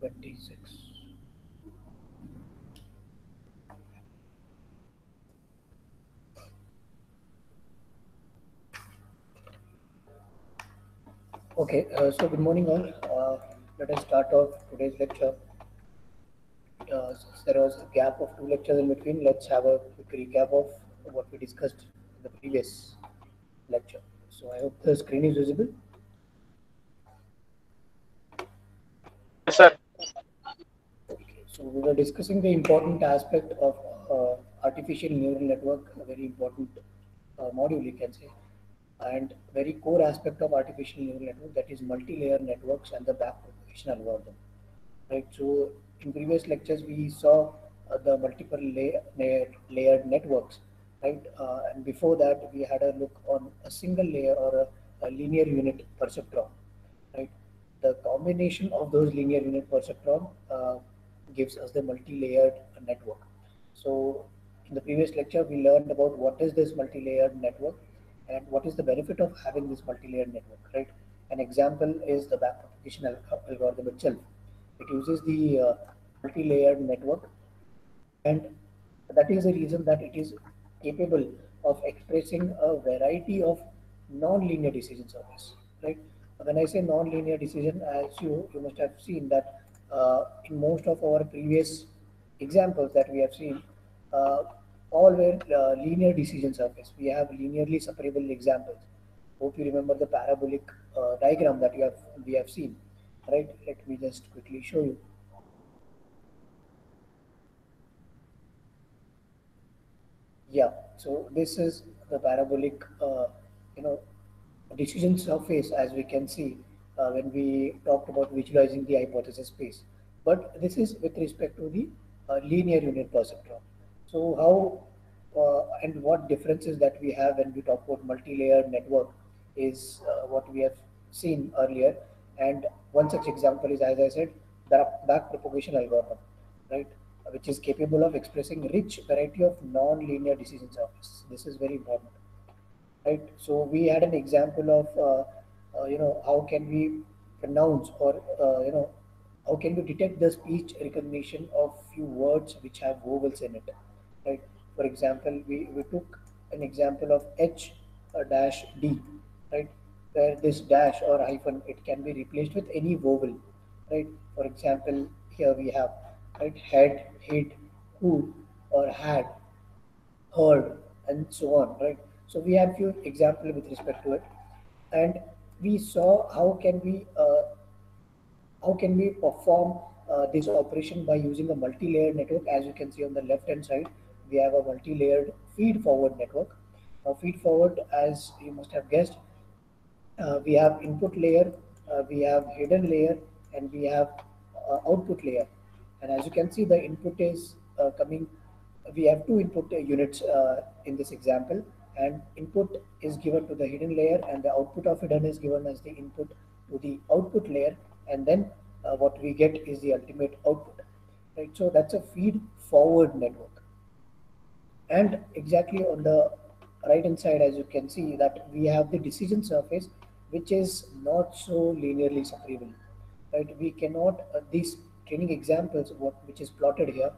26. Okay, so good morning all. Let us start off today's lecture. Since there was a gap of two lectures in between, let's have a quick recap of what we discussed in the previous lecture. So I hope the screen is visible. Yes, sir. Okay, so we were discussing the important aspect of artificial neural network, a very important module, you can say, and very core aspect of artificial neural network, that is multi-layer networks and the backpropagation algorithm. Right. So in previous lectures we saw the multiple layered networks, right? And before that we had a look on a single layer or a linear unit perceptron, right? The combination of those linear unit perceptron gives us the multi-layered network. So in the previous lecture we learned about what is this multi-layered network and what is the benefit of having this multi-layered network, right? An example is the backpropagation algorithm itself. It uses the multi-layered network, and that is the reason that it is capable of expressing a variety of non-linear decision surface. Right? When I say non-linear decision, as you must have seen that in most of our previous examples that we have seen, uh, all were linear decision surface. We have linearly separable examples. Hope you remember the parabolic diagram that we have seen. Right? Let me just quickly show you. Yeah, so this is the parabolic, you know, decision surface, as we can see when we talked about visualizing the hypothesis space. But this is with respect to the linear unit perceptron. So how and what differences that we have when we talk about multi-layered network is what we have seen earlier. And one such example is, as I said, the back propagation algorithm, right? Which is capable of expressing rich variety of non-linear decision surfaces. This is very important, right? So we had an example of how can we pronounce or how can we detect the speech recognition of few words which have vowels in it, right? For example, we took an example of H dash D, right? Where this dash or hyphen, it can be replaced with any vowel, right? For example, here we have, right, head, hid, who, or had, heard, and so on, right? So we have few examples with respect to it, and we saw how can we perform this operation by using a multi-layered network. As you can see on the left hand side, we have a multi-layered feed forward network. Now feed forward, as you must have guessed, we have input layer, we have hidden layer, and we have output layer. And as you can see, the input is coming. We have two input units in this example, and input is given to the hidden layer, and the output of hidden is given as the input to the output layer, and then what we get is the ultimate output. Right. So that's a feed forward network. And exactly on the right hand side, as you can see, that we have the decision surface which is not so linearly separable, right? We cannot these training examples what which is plotted here,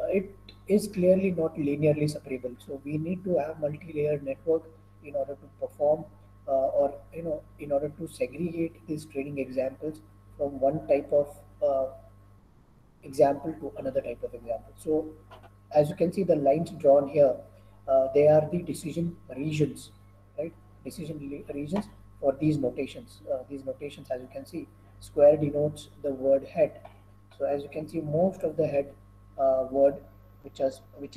it is clearly not linearly separable. So we need to have multi-layered network in order to perform or in order to segregate these training examples from one type of example to another type of example. So as you can see, the lines drawn here, they are the decision regions, right? Regions for these notations. These notations, as you can see, square denotes the word head. So as you can see, most of the head word, which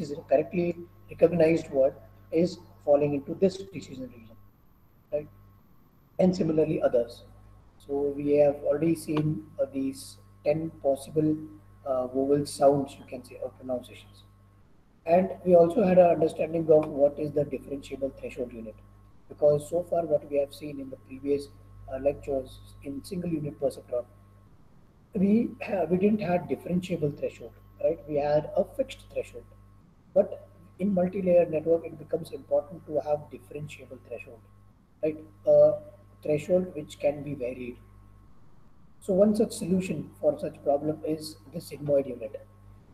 is a correctly recognized word, is falling into this decision region, right? And similarly others. So we have already seen these 10 possible vowel sounds, you can say, or pronunciations. And we also had an understanding of what is the differentiable threshold unit. Because so far what we have seen in the previous lectures in single unit perceptron, we didn't have differentiable threshold, right? We had a fixed threshold. But in multi-layer network, it becomes important to have differentiable threshold, right? A threshold which can be varied. So one such solution for such problem is the sigmoid unit.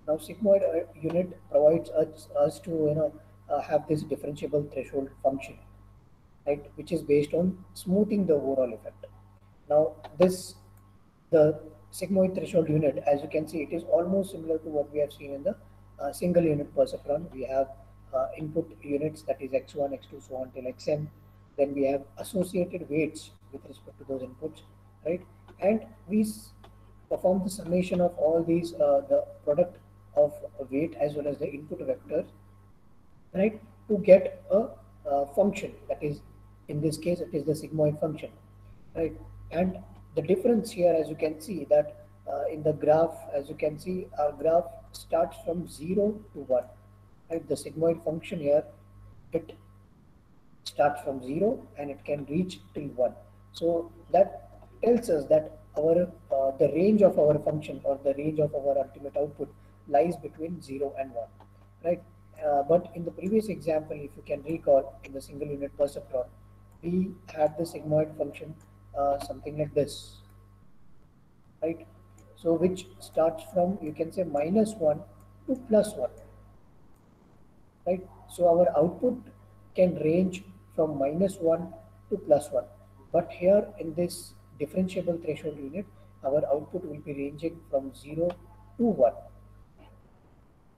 Now sigmoid unit provides us to have this differentiable threshold function, right, which is based on smoothing the overall effect. Now this the sigmoid threshold unit, as you can see, it is almost similar to what we have seen in the single unit perceptron. We have input units, that is x1, x2, so on till xn. Then we have associated weights with respect to those inputs, right? And we perform the summation of all these, the product of weight as well as the input vectors, right, to get a function that is, in this case, it is the sigmoid function, right? And the difference here, as you can see, that in the graph, as you can see, our graph starts from 0 to 1, right? The sigmoid function here, it starts from 0 and it can reach till 1. So that tells us that our the range of our function, or the range of our ultimate output, lies between 0 and 1, right? But in the previous example, if you can recall, in the single unit perceptron, we had the sigmoid function something like this, right? So which starts from, you can say, -1 to +1, right? So our output can range from -1 to +1. But here in this differentiable threshold unit, our output will be ranging from 0 to 1.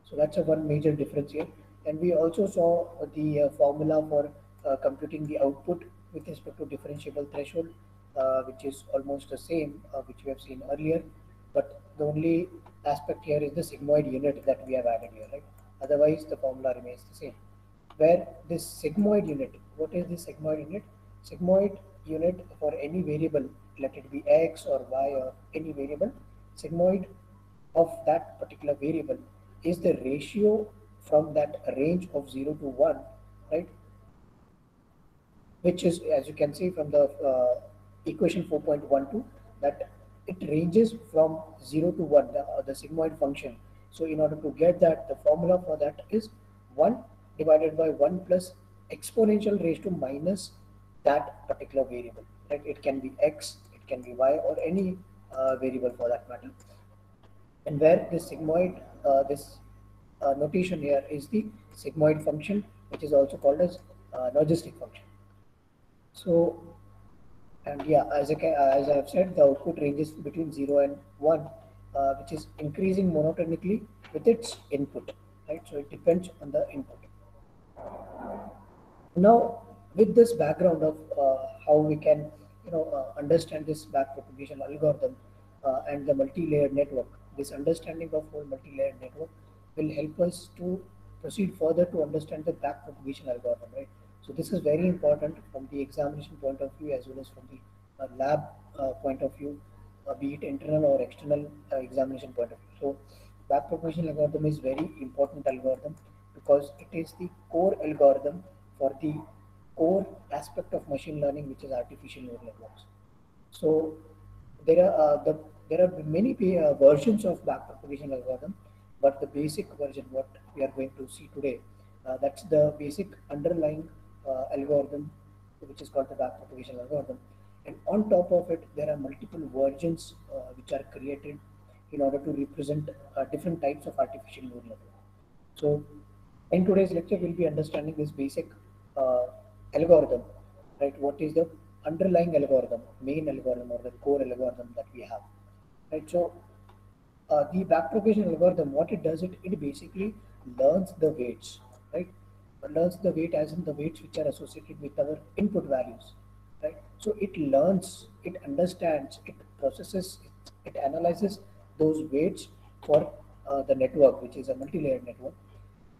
So that's a one major difference here. And we also saw the formula for computing the output with respect to differentiable threshold, which is almost the same, which we have seen earlier. But the only aspect here is the sigmoid unit that we have added here, right? Otherwise, the formula remains the same. Where this sigmoid unit, what is the sigmoid unit? Sigmoid unit for any variable, let it be x or y or any variable, sigmoid of that particular variable is the ratio from that range of 0 to 1, right? Which is, as you can see from the equation 4.12, that it ranges from 0 to 1, the sigmoid function. So in order to get that, the formula for that is 1 divided by 1 plus exponential raised to minus that particular variable, right? It can be x, it can be y, or any variable for that matter. And where this sigmoid, this notation here is the sigmoid function, which is also called as logistic function. So, and yeah, as I have said, the output ranges between 0 and 1, which is increasing monotonically with its input, right? So it depends on the input. Now, with this background of how we can, understand this backpropagation algorithm and the multi-layered network, this understanding of whole multi-layered network will help us to proceed further to understand the backpropagation algorithm, right? So this is very important from the examination point of view as well as from the lab point of view, be it internal or external examination point of view. So backpropagation algorithm is very important algorithm because it is the core algorithm for the core aspect of machine learning, which is artificial neural networks. So there are many versions of backpropagation algorithm, but the basic version, what we are going to see today, that's the basic underlying algorithm, which is called the backpropagation algorithm. And on top of it, there are multiple versions which are created in order to represent different types of artificial neural network. So in today's lecture, we'll be understanding this basic uh, algorithm, right? What is the underlying algorithm, main algorithm, or the core algorithm that we have, right? So the backpropagation algorithm, what it does, it basically learns the weights, right? It learns the weight as in the weights which are associated with our input values, right? So it learns, it understands, it processes, it analyzes those weights for the network, which is a multi-layered network,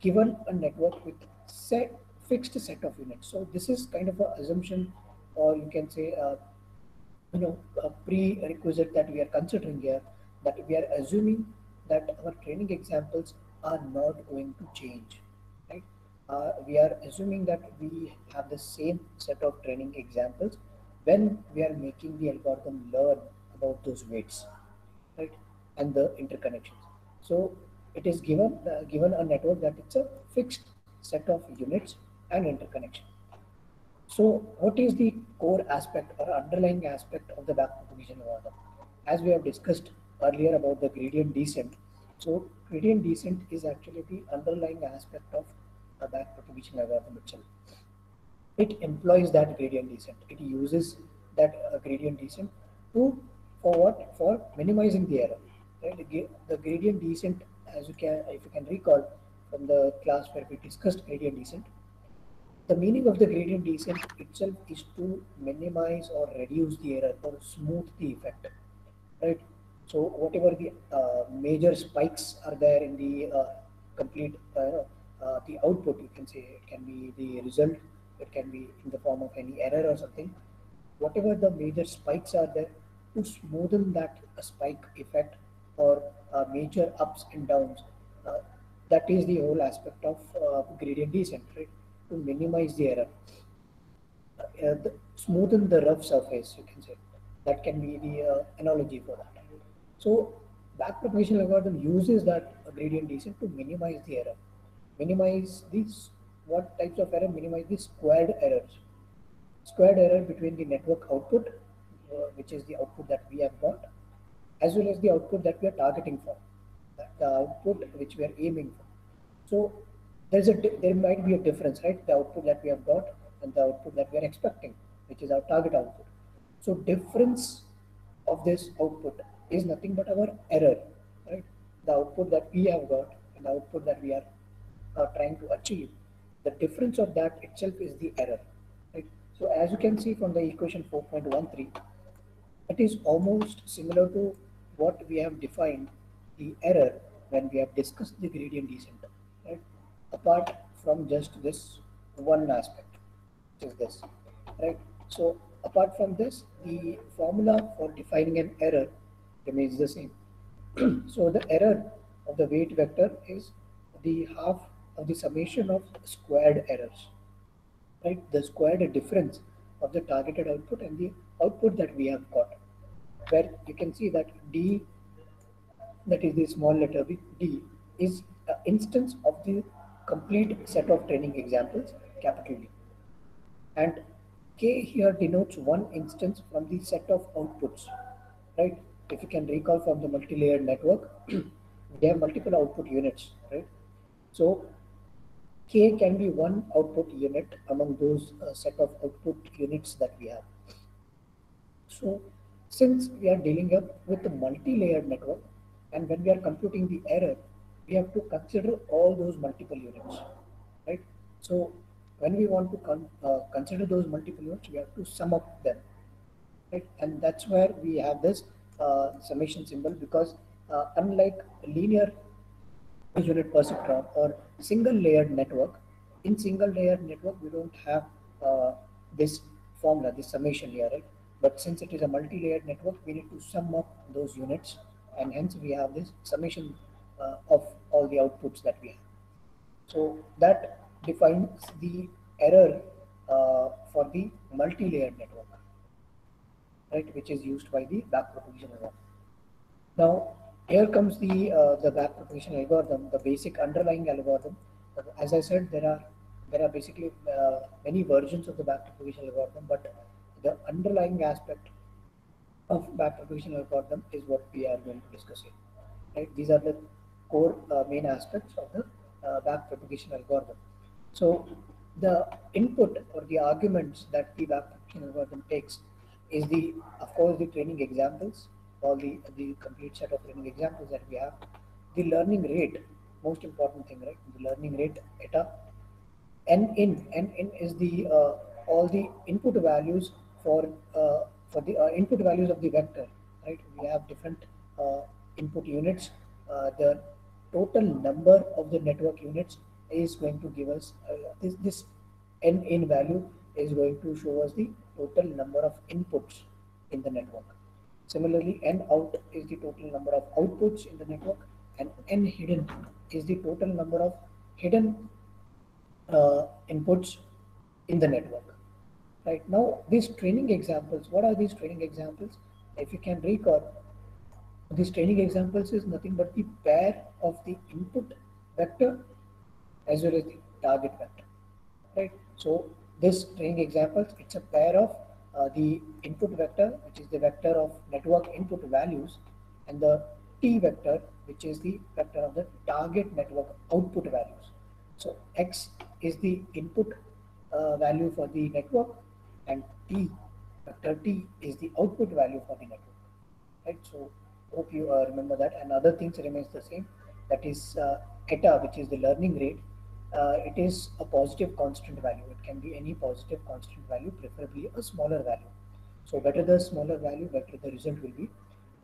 given a network with set fixed set of units. So this is kind of an assumption, or you can say, a prerequisite that we are considering here, that we are assuming that our training examples are not going to change, right? We are assuming that we have the same set of training examples when we are making the algorithm learn about those weights, right, and the interconnections. So it is given a network that it's a fixed set of units and interconnection. So what is the core aspect or underlying aspect of the backpropagation algorithm? as we have discussed earlier about the gradient descent. So gradient descent is actually the underlying aspect of a backpropagation algorithm itself. It employs that gradient descent. It uses that gradient descent to for what? For minimizing the error. Right? The gradient descent, as you can, if you can recall from the class where we discussed gradient descent, the meaning of the gradient descent itself is to minimize or reduce the error or smooth the effect, right? So whatever the major spikes are there in the complete the output, you can say it can be the result, it can be in the form of any error or something. Whatever the major spikes are there, to smoothen that spike effect or major ups and downs, uh, that is the whole aspect of gradient descent, right? To minimize the error, smoothen the rough surface, you can say. That can be the analogy for that. So backpropagation algorithm uses that gradient descent to minimize the error. Minimize these, what types of error? Minimize the squared errors. Squared error between the network output, which is the output that we have got, as well as the output that we are targeting for, the output which we are aiming for. So there might be a difference, right? The output that we have got and the output that we are expecting, which is our target output. So difference of this output is nothing but our error, right? The output that we have got and the output that we are trying to achieve. The difference of that itself is the error, right? So as you can see from the equation 4.13, it is almost similar to what we have defined the error when we have discussed the gradient descent, right? Apart from just this one aspect, which is this, right? So apart from this, the formula for defining an error remains the same. So the error of the weight vector is the half of the summation of squared errors, right? The squared difference of the targeted output and the output that we have got, where you can see that D, that is the small letter D, is an instance of the complete set of training examples, capital D. And K here denotes one instance from the set of outputs, right? If you can recall from the multi-layered network, they have multiple output units, right? So K can be one output unit among those set of output units that we have. So since we are dealing up with a multi-layered network, and when we are computing the error, we have to consider all those multiple units, right? So when we want to consider those multiple units, we have to sum up them, right? And that's where we have this summation symbol, because unlike linear unit perceptron or single layered network, in single layered network we don't have this formula, this summation here, right? But since it is a multi-layered network, we need to sum up those units, and hence we have this summation of all the outputs that we have. So that defines the error for the multi-layered network, right, which is used by the backpropagation algorithm. Now, here comes the backpropagation algorithm, the basic underlying algorithm. As I said, there are basically many versions of the backpropagation algorithm, but the underlying aspect of backpropagation algorithm is what we are going to discuss here. Right? These are the core main aspects of the backpropagation algorithm. So the input or the arguments that the backpropagation algorithm takes is the, of course, the training examples, all the complete set of training examples that we have, the learning rate, most important thing, right? The learning rate eta, n in is the all the input values for the input values of the vector, right? We have different input units. The total number of the network units is going to give us this n in value is going to show us the total number of inputs in the network. Similarly, n out is the total number of outputs in the network, and n hidden is the total number of hidden inputs in the network. Right now, these training examples, what are these training examples? If you can recall, these training examples is nothing but the pair of the input vector as well as the target vector. Right? So this training examples, it's a pair of the input vector, which is the vector of network input values, and the t vector, which is the vector of the target network output values. So x is the input value for the network, and t vector t is the output value for the network. Right? So hope you remember that, and other things remains the same. That is eta, which is the learning rate. It is a positive constant value. It can be any positive constant value, preferably a smaller value. So better the smaller value, better the result will be.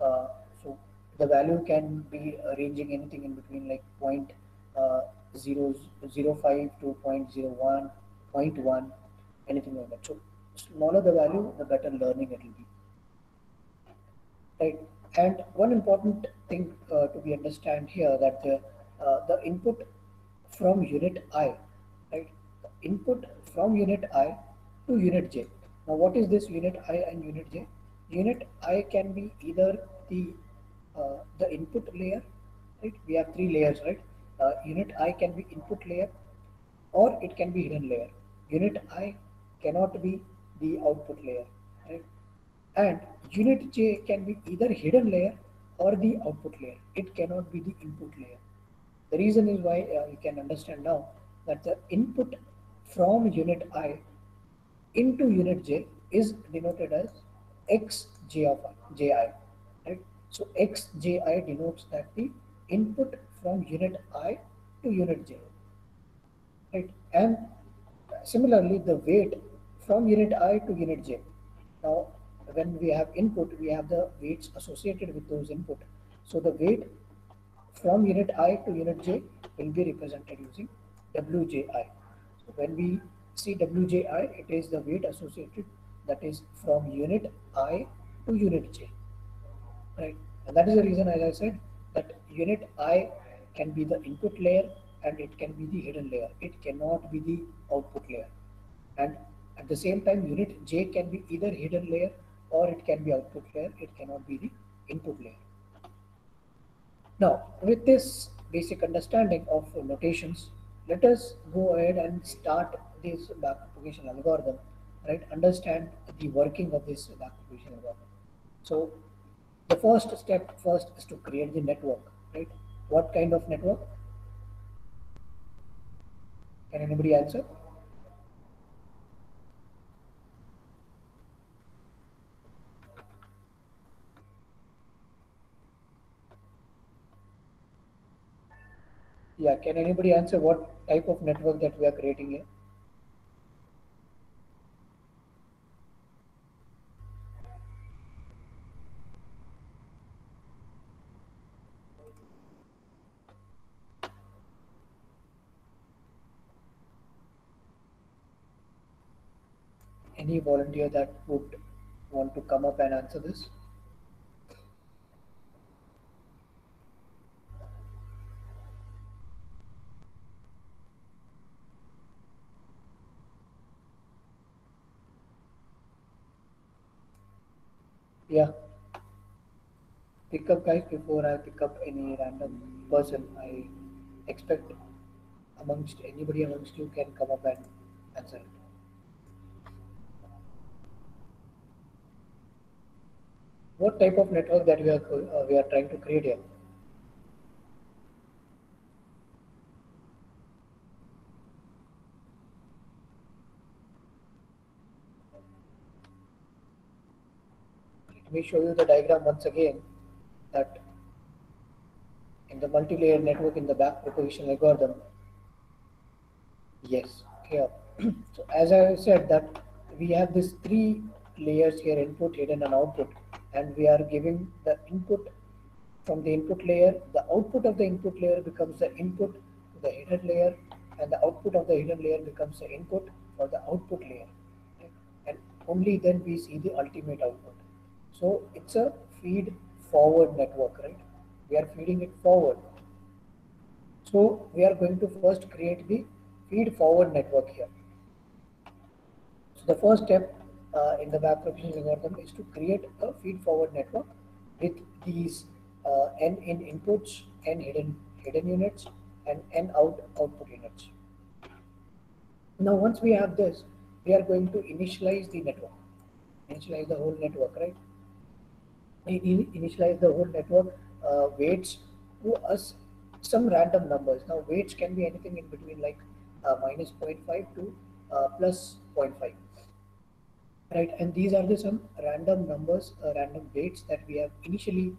Uh, so the value can be ranging anything in between like point uh, 0.005 to point 0.01, point 1, anything like that. So smaller the value, the better learning it will be. Right. And one important thing to be understand here, that the input from unit I, right? The input from unit I to unit J. Now, what is this unit I and unit J? Unit I can be either the input layer, right? We have three layers, right? Unit I can be input layer, or it can be hidden layer. Unit I cannot be the output layer, right? And unit J can be either hidden layer or the output layer. It cannot be the input layer. The reason is why you can understand now that the input from unit I into unit J is denoted as xj of ji, right? So xji denotes that the input from unit I to unit J, right? And similarly, the weight from unit I to unit J. Now, when we have input, we have the weights associated with those input. So the weight from unit I to unit J will be represented using Wji. So when we see Wji, it is the weight associated, that is from unit I to unit J, right? And that is the reason, as I said, that unit I can be the input layer and it can be the hidden layer. It cannot be the output layer. And at the same time, unit J can be either hidden layer or it can be output layer. It cannot be the input layer. Now, with this basic understanding of notations, let us go ahead and start this backpropagation algorithm, right? Understand the working of this backpropagation algorithm. So, the first step first is to create the network, right? What kind of network? Can anybody answer? Yeah, can anybody answer what type of network that we are creating here? Any volunteer that would want to come up and answer this? Yeah, pick up guys before I pick up any random person. I expect amongst anybody amongst you can come up and answer it. What type of network that we are trying to create here? Let me show you the diagram once again, that in the multi-layer network in the backpropagation algorithm. Yes, here. So as I said that we have these three layers here: input, hidden, and output, and we are giving the input from the input layer. The output of the input layer becomes the input to the hidden layer, and the output of the hidden layer becomes the input for the output layer. Okay? And only then we see the ultimate output. So it's a feed forward network, right? We are feeding it forward. So we are going to first create the feed forward network here. So the first step in the backpropagation algorithm is to create a feed forward network with these n in inputs, n hidden units, and n output units. Now once we have this, we are going to initialize the network. initialize the whole network, right? Initialize the whole network weights to us some random numbers. Now weights can be anything in between, like minus zero point 0.5 to plus 0.5, right? And these are the some random numbers, random weights that we have initially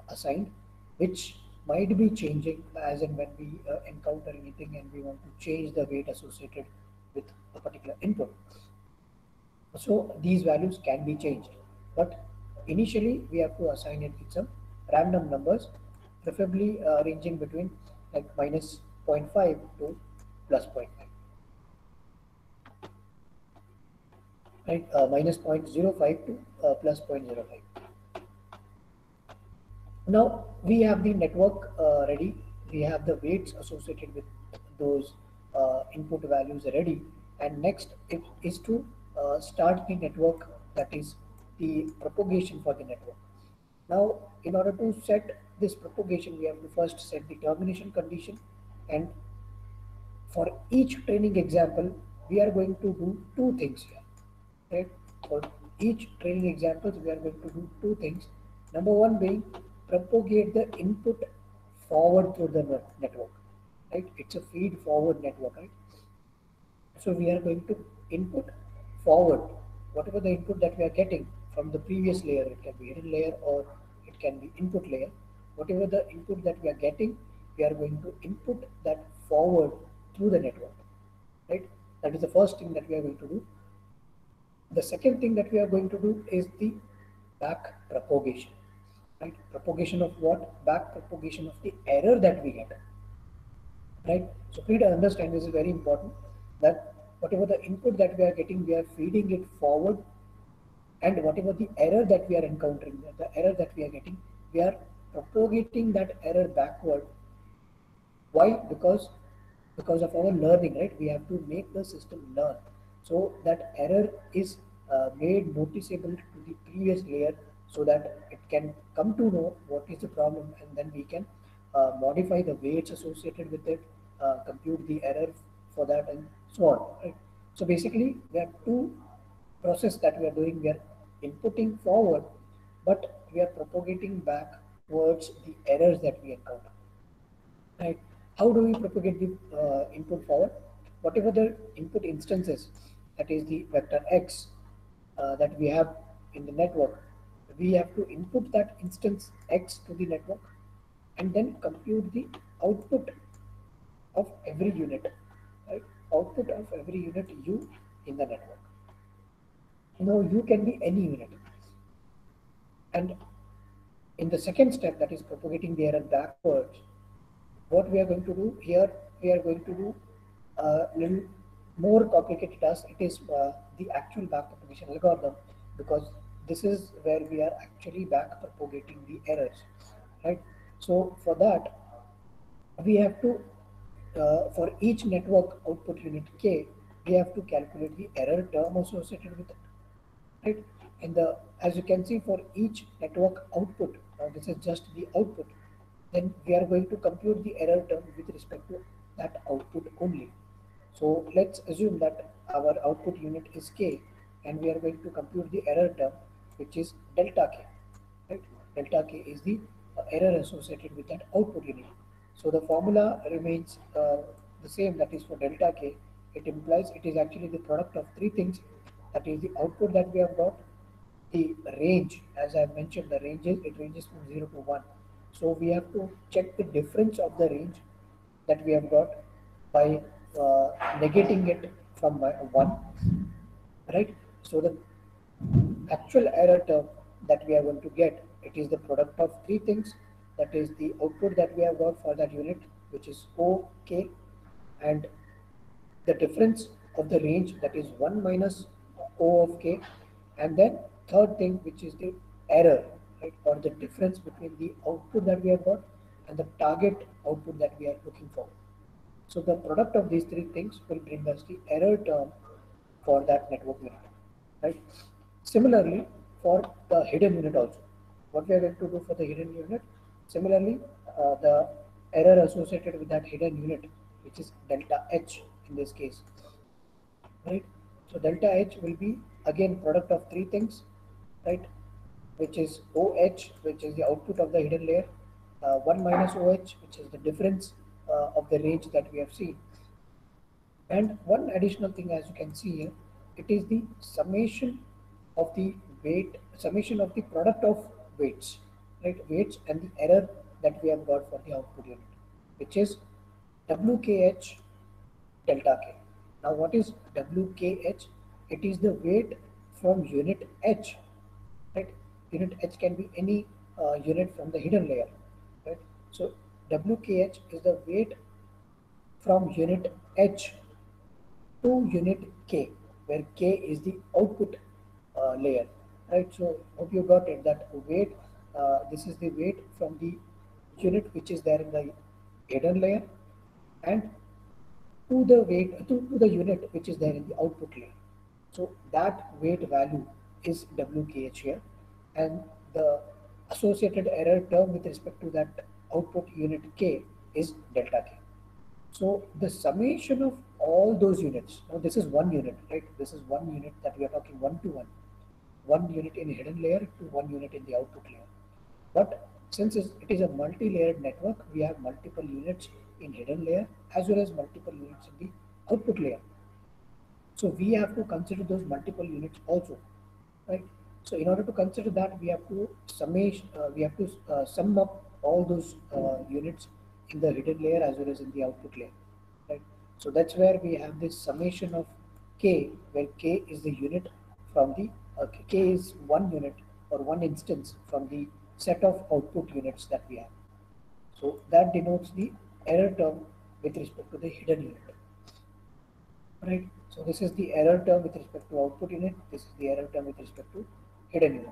assigned, which might be changing as and when we encounter anything and we want to change the weight associated with a particular input. So these values can be changed, but initially we have to assign it with some random numbers, preferably ranging between like minus zero point 0.5 to plus zero point 0.5, right? Minus 0.05 to plus 0.05. Now we have the network ready. We have the weights associated with those input values ready. And next it is to start the network, that is the propagation for the network. Now, in order to set this propagation, we have to first set the termination condition. And for each training example, we are going to do two things here, right? For each training examples, we are going to do two things. Number one being propagate the input forward through the network, right? It's a feed forward network, right? So we are going to input forward whatever the input that we are getting from the previous layer. It can be hidden layer or it can be input layer. Whatever the input that we are getting, we are going to input that forward through the network, right? That is the first thing that we are going to do. The second thing that we are going to do is the back propagation, right? Propagation of what? Back propagation of the error that we get, right? So please understand, this is very important, that whatever the input that we are getting, we are feeding it forward, and whatever the error that we are encountering, the error that we are getting, we are propagating that error backward. Why? Because of our learning, right? We have to make the system learn, so that error is made noticeable to the previous layer, so that it can come to know what is the problem, and then we can modify the weights associated with it, compute the error for that, and so on, right? So basically we have two process that we are doing. We are inputting forward, but we are propagating back towards the errors that we encounter, right? How do we propagate the input forward? Whatever the input instances, that is the vector x that we have in the network, we have to input that instance x to the network and then compute the output of every unit, right? Output of every unit u in the network. Now u can be any unit. And in the second step, that is propagating the error backwards, what we are going to do here, we are going to do a little more complicated task. It is the actual back propagation algorithm, because this is where we are actually back propagating the errors, right? So for that, we have to, for each network output unit k, we have to calculate the error term associated with it, right? And as you can see, for each network output, now this is just the output, then we are going to compute the error term with respect to that output only. So let's assume that our output unit is k, and we are going to compute the error term, which is delta k, right? Delta k is the error associated with that output unit. So the formula remains the same, that is for delta k. It implies it is actually the product of three things, that is the output that we have got, the range, as I mentioned, the ranges, it ranges from 0 to 1. So we have to check the difference of the range that we have got by negating it from 1, right? So the actual error term that we are going to get, it is the product of three things, that is the output that we have got for that unit, which is OK, and the difference of the range, that is 1 minus O of k, and then third thing, which is the error, right, or the difference between the output that we have got and the target output that we are looking for. So the product of these three things will bring us the error term for that network unit, right? Similarly, for the hidden unit also, what we are going to do for the hidden unit, similarly, the error associated with that hidden unit, which is delta h in this case, right? So delta h will be again product of three things, right? Which is OH, which is the output of the hidden layer, 1 minus OH, which is the difference of the range that we have seen. And one additional thing, as you can see here, it is the summation of the weight, summation of the product of weights, right? Weights and the error that we have got for the output unit, which is WKH delta K. Now, what is WKH? It is the weight from unit H, right? Unit H can be any unit from the hidden layer, right? So WKH is the weight from unit H to unit K, where K is the output layer, right? So hope you got it, that weight, this is the weight from the unit which is there in the hidden layer, and to the weight to the unit which is there in the output layer. So that weight value is WKH here, and the associated error term with respect to that output unit K is delta K. So the summation of all those units, now this is one unit, right? This is one unit that we are talking one to one, one unit in hidden layer to one unit in the output layer. But since it is a multi-layered network, we have multiple units in hidden layer as well as multiple units in the output layer. So we have to consider those multiple units also, right? So in order to consider that, we have to sum up all those units in the hidden layer as well as in the output layer, right? So that's where we have this summation of K, where K is the unit from the K is one unit or one instance from the set of output units that we have. So that denotes the error term with respect to the hidden unit, right? So this is the error term with respect to output unit. This is the error term with respect to hidden unit.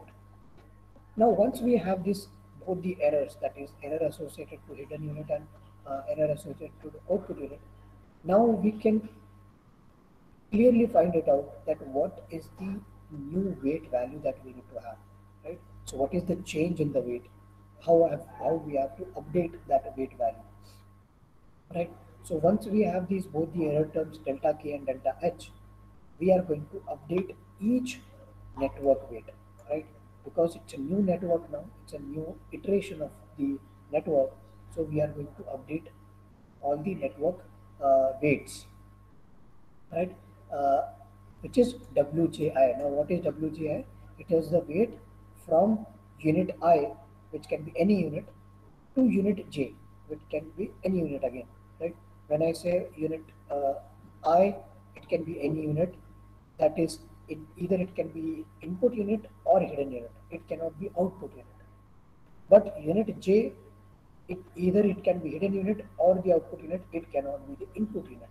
Now, once we have this, both the errors, that is error associated to hidden unit and error associated to the output unit, now we can clearly find it out that what is the new weight value that we need to have, right? So what is the change in the weight? How we have to update that weight value, right? So once we have these both the error terms delta K and delta H, we are going to update each network weight, right? Because it's a new network now, it's a new iteration of the network. So we are going to update all the network weights, right? Uh, which is WJI. Now, what is WJI? It is the weight from unit I, which can be any unit, to unit J, which can be any unit again, right? When I say unit I, it can be any unit. That is, either it can be input unit or hidden unit. It cannot be output unit. But unit J, either it can be hidden unit or the output unit. It cannot be the input unit,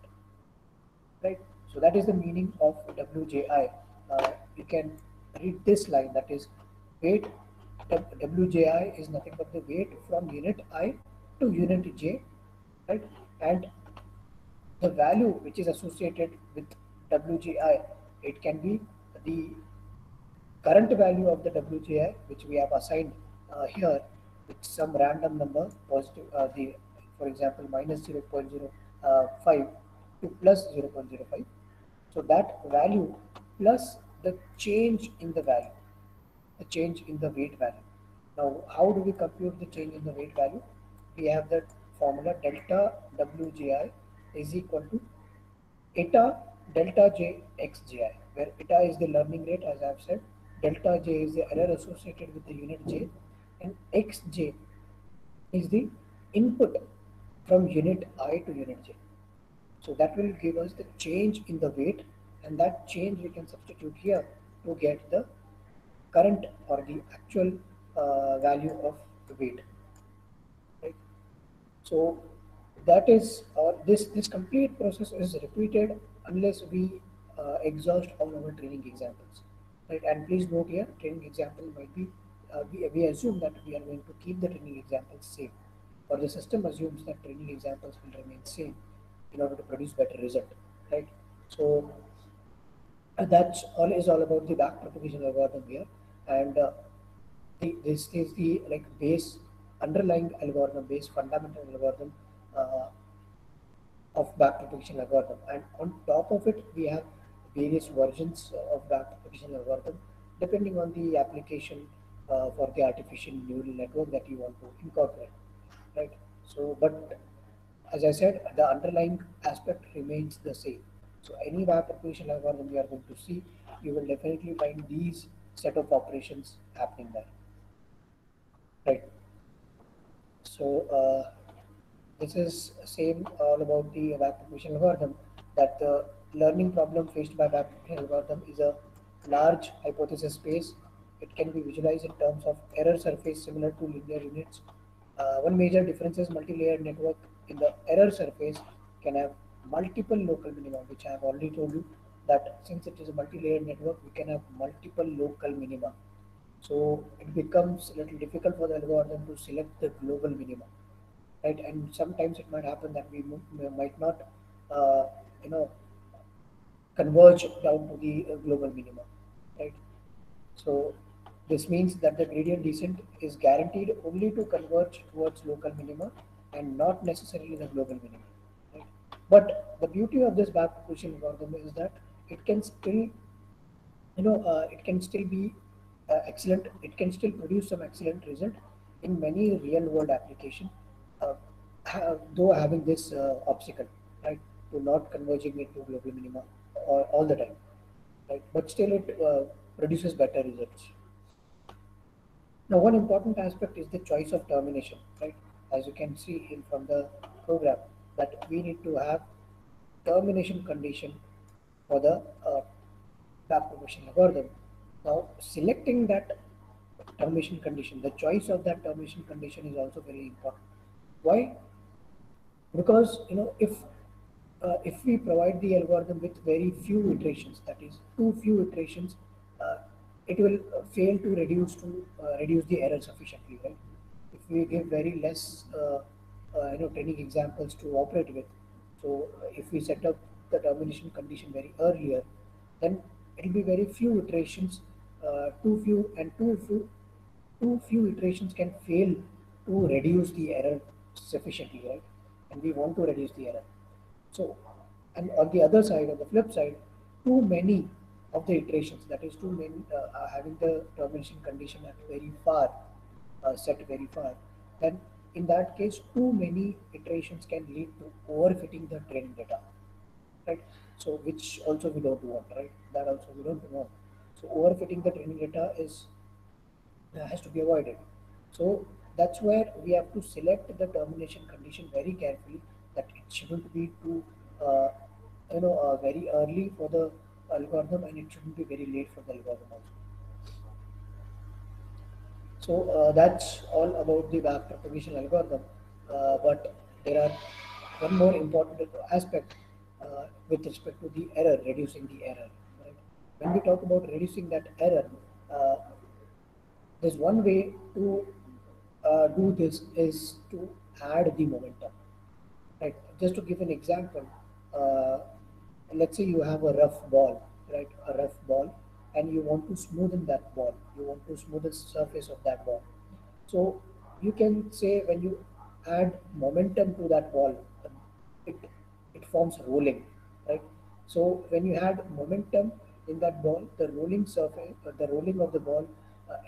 right? So that is the meaning of WJI. You can read this line, that is weight. WJI is nothing but the weight from unit I to unit J, right? And the value which is associated with WJI, it can be the current value of the WJI, which we have assigned here with some random number, positive, for example, minus 0.05 to plus 0.05. So that value plus the change in the value, the change in the weight value. Now, how do we compute the change in the weight value? We have that formula delta WJI is equal to eta delta j xji, where eta is the learning rate, as I have said, delta j is the error associated with the unit j, and xj is the input from unit I to unit j. So that will give us the change in the weight, and that change we can substitute here to get the current or the actual value of the weight, right? So that is this complete process is repeated unless we exhaust all our training examples, right? And please note here, training example might be we assume that we are going to keep the training examples same, or the system assumes that training examples will remain same in order to produce better result, right? So that's all about the back propagation algorithm here, and this is the like base underlying algorithm, base fundamental algorithm uh, of back propagation algorithm, and on top of it we have various versions of the application algorithm depending on the application for the artificial neural network that you want to incorporate, right? So, but as I said, the underlying aspect remains the same. So any web application algorithm you are going to see, you will definitely find these set of operations happening there, right? So this is same all about the web application algorithm, that the learning problem faced by web application algorithm is a large hypothesis space. It can be visualized in terms of error surface similar to linear units. One major difference is multi-layered network. In the error surface can have multiple local minima, which I have already told you that since it is a multi-layered network, we can have multiple local minima. So it becomes a little difficult for the algorithm to select the global minima, right? And sometimes it might happen that we might not, uh, you know, converge down to the global minima, right? So this means that the gradient descent is guaranteed only to converge towards local minima and not necessarily the global minima, right? But the beauty of this backpropagation algorithm is that it can still, it can still be excellent. It can still produce some excellent result in many real world application, uh, though having this obstacle, right, to not converging it to global minima all the time, right? But still it produces better results. Now, one important aspect is the choice of termination, right? As you can see in from the program, that we need to have termination condition for the backpropagation algorithm. Now, selecting that termination condition, the choice of that termination condition is also very important. Why? Because if we provide the algorithm with very few iterations, that is too few iterations, uh, it will fail to reduce the error sufficiently, right? If we give very less training examples to operate with, so if we set up the termination condition very earlier, then it will be very few iterations, too few, and too few iterations can fail to reduce the error sufficiently, right? And we want to reduce the error. So, and on the other side, on the flip side, too many of the iterations, that is too many, having the termination condition at very far, set very far, then in that case, too many iterations can lead to overfitting the training data, right? So, which also we don't want, right? That also we don't want. So, overfitting the training data is has to be avoided. So that's where we have to select the termination condition very carefully, that it shouldn't be too very early for the algorithm, and it shouldn't be very late for the algorithm also. So that's all about the backpropagation algorithm. But there are one more important aspect with respect to the error, reducing the error. Right? When we talk about reducing that error, uh, there's one way to do this is to add the momentum. Right. Just to give an example, uh, let's say you have a rough ball, right? A rough ball, and you want to smoothen that ball. You want to smoothen the surface of that ball. So you can say when you add momentum to that ball, it it forms rolling, right? So when you add momentum in that ball, the rolling surface, the rolling of the ball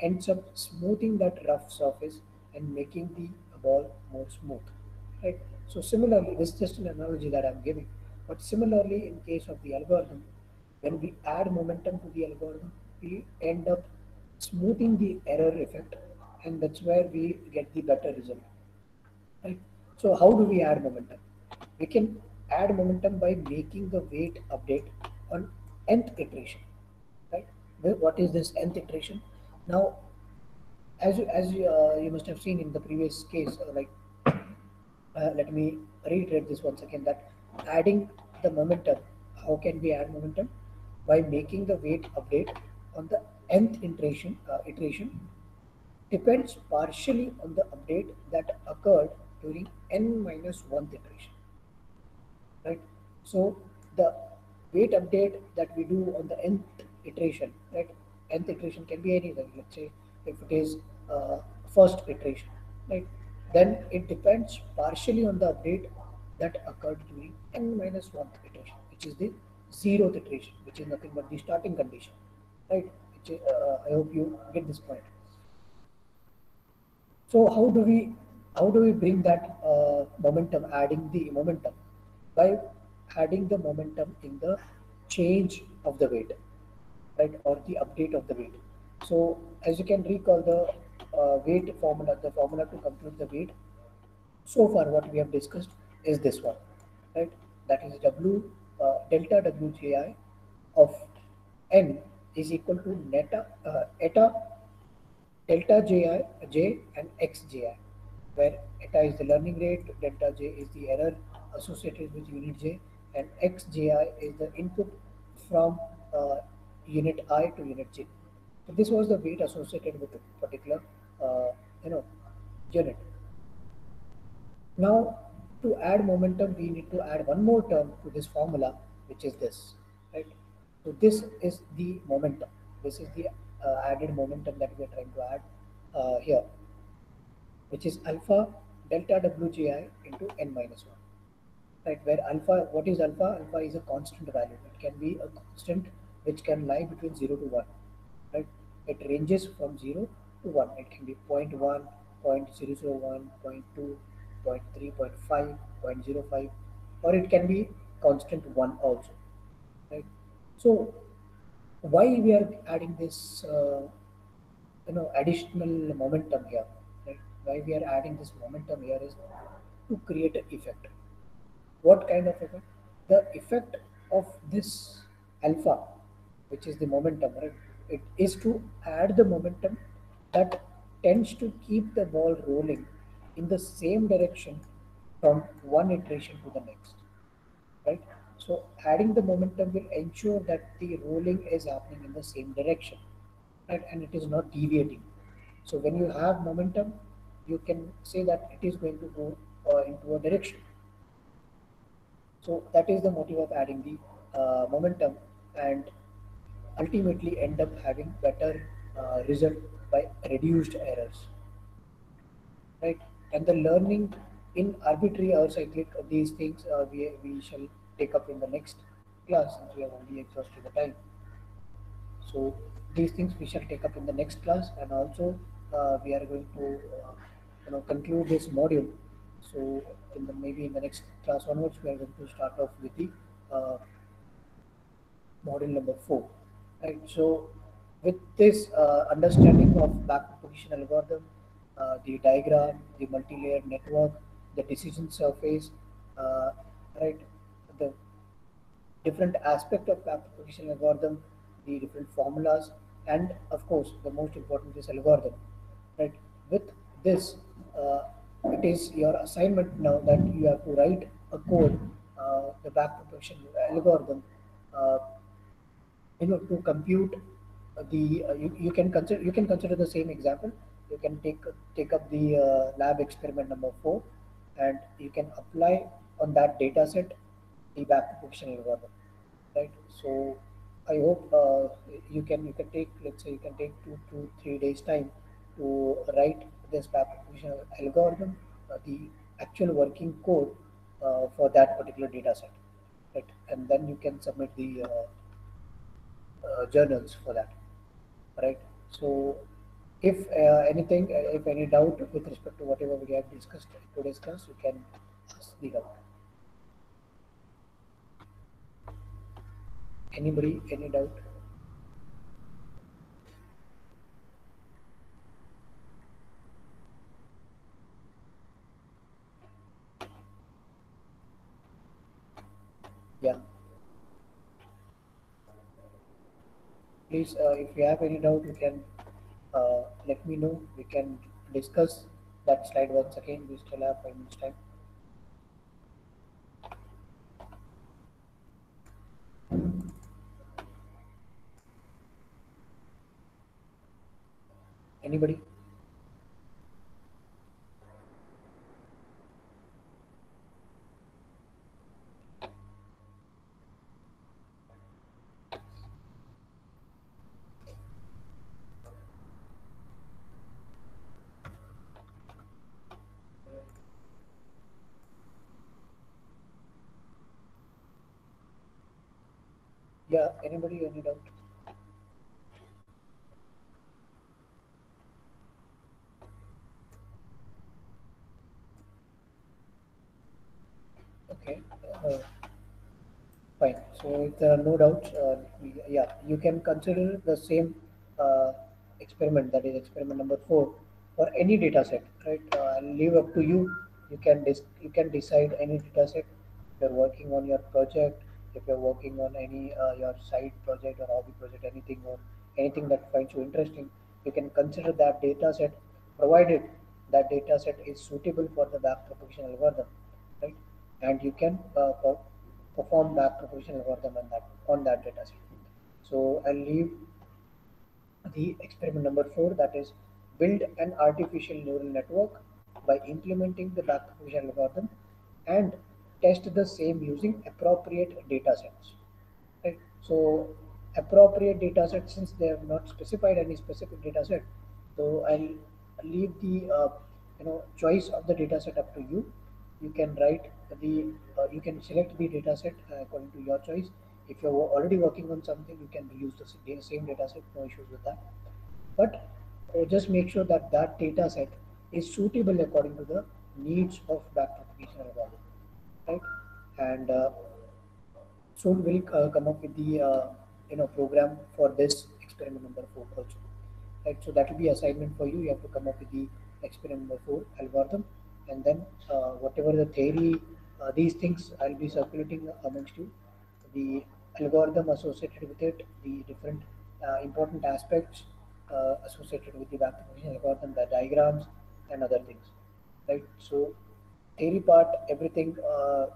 ends up smoothing that rough surface and making the ball more smooth, right? So similarly, this is just an analogy that I'm giving, but similarly in case of the algorithm, when we add momentum to the algorithm, we end up smoothing the error effect, and that's where we get the better result, right? So how do we add momentum? We can add momentum by making the weight update on nth iteration, right? Well, what is this nth iteration? Now, as you must have seen in the previous case, let me reiterate this once again, that adding the momentum, how can we add momentum? By making the weight update on the nth iteration depends partially on the update that occurred during n minus 1th iteration, right? So the weight update that we do on the nth iteration, right? Nth iteration can be anything. Let's say if it is first iteration, right? Then it depends partially on the update that occurred during n minus 1th iteration, which is the zeroth iteration, which is nothing but the starting condition, right? I hope you get this point. So how do we bring that momentum, adding the momentum by adding the momentum in the change of the weight, right, or the update of the weight. So as you can recall the weight formula, the formula to compute the weight. So far, what we have discussed is this one, right? That is delta Wji of n is equal to eta delta j and xji, where eta is the learning rate, delta j is the error associated with unit j, and xji is the input from unit I to unit j. So this was the weight associated with a particular uh, you know unit. Now, to add momentum, we need to add one more term to this formula, which is this, right? So this is the momentum. This is the added momentum that we are trying to add here, which is alpha delta wgi into n minus 1, right? Where alpha, what is alpha? Alpha is a constant value. It can be a constant which can lie between 0 to 1, right? It ranges from 0 to 1. It can be 0.1, 0.001, 0.2, 0.3, 0.5, 0.05, or it can be constant 1 also, right? So why we are adding this additional momentum here, right? Why we are adding this momentum here is to create an effect. What kind of effect? The effect of this alpha, which is the momentum, right? It is to add the momentum that tends to keep the ball rolling in the same direction from one iteration to the next, right? So adding the momentum will ensure that the rolling is happening in the same direction, right? And it is not deviating. So when you have momentum, you can say that it is going to go into a direction. So that is the motive of adding the momentum, and ultimately end up having better result by reduced errors, right? And the learning in arbitrary or cyclic, these things we shall take up in the next class, since we have already exhausted the time. So these things we shall take up in the next class, and also we are going to conclude this module. So maybe in the next class onwards, we are going to start off with the uh, model number 4, right? So with this understanding of back propagation algorithm, the diagram, the multi-layered network, the decision surface, uh, right, the different aspect of back propagation algorithm, the different formulas, and of course the most important is algorithm, right? With this, it is your assignment now that you have to write a code, the back propagation algorithm, uh, to compute you can consider the same example. You can take up the lab experiment number 4, and you can apply on that data set the back propagation algorithm, right? So I hope you can take, let's say, you can take 2 to 3 days time to write this back propagation algorithm, the actual working code for that particular data set, right? And then you can submit the journals for that, right? So if anything, if any doubt with respect to whatever we have discussed in today's class, you can ask the doubt. Anybody, any doubt? Yeah, please, if you have any doubt, you can let me know. We can discuss that slide once again. We still have 5 minutes time. Anybody? Yeah, anybody, any doubt? Okay, fine. So if there are no doubts, yeah, you can consider the same experiment, that is experiment number 4, for any data set, right? I'll leave up to you. You can decide any data set. If you're working on your project, if you're working on any your side project or hobby project, anything, or anything that finds you interesting, you can consider that data set, provided that data set is suitable for the backpropagation algorithm, right? And you can perform backpropagation algorithm on that data set. So I'll leave the experiment number 4, that is build an artificial neural network by implementing the backpropagation algorithm and test the same using appropriate data sets. Right? So appropriate data set, since they have not specified any specific data set, so I'll leave the choice of the data set up to you. You can write you can select the data set according to your choice. If you're already working on something, you can reuse the same data set, no issues with that. But just make sure that that data set is suitable according to the needs of backpropagation algorithm, right? And soon we'll come up with the program for this experiment number 4 also, right? So that will be assignment for you. You have to come up with the experiment number 4 algorithm, and then whatever the theory, these things I'll be circulating amongst you, the algorithm associated with it, the different important aspects associated with the backpropagation algorithm, the diagrams and other things, right? So theory part, everything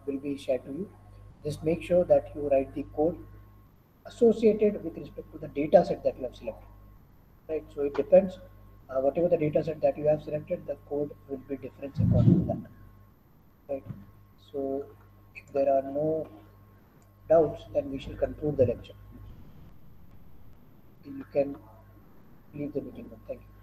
will be shared to you. Just make sure that you write the code associated with respect to the data set that you have selected, right? So it depends. Whatever the data set that you have selected, the code will be different according to that, right? So if there are no doubts, then we shall conclude the lecture. You can leave the meeting room. Thank you.